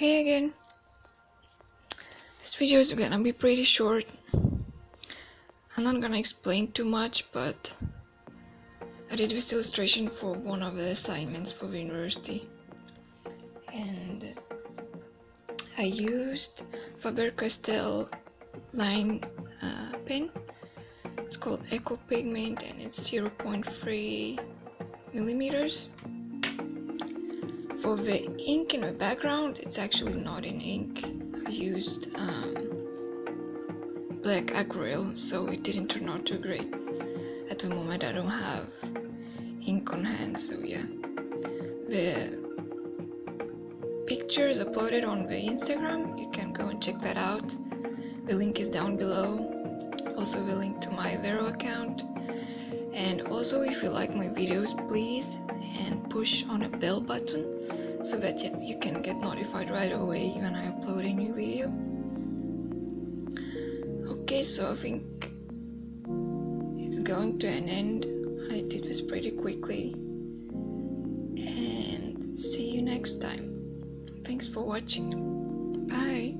Hey again. This video is gonna be pretty short. I'm not gonna explain too much, but I did this illustration for one of the assignments for the university, and I used Faber-Castell line pen. It's called Eco Pigment and it's 0.3 millimeters. For the ink in the background, it's actually not in ink. I used black acrylic, so it didn't turn out too great. At the moment I don't have ink on hand, so yeah. The pictures uploaded on the Instagram, you can go and check that out. The link is down below. Also the link to my Vero account. And also, if you like my videos, please and push on a bell button so that you can get notified right away when I upload a new video. Okay, so I think it's going to an end. I did this pretty quickly. And see you next time. Thanks for watching. Bye.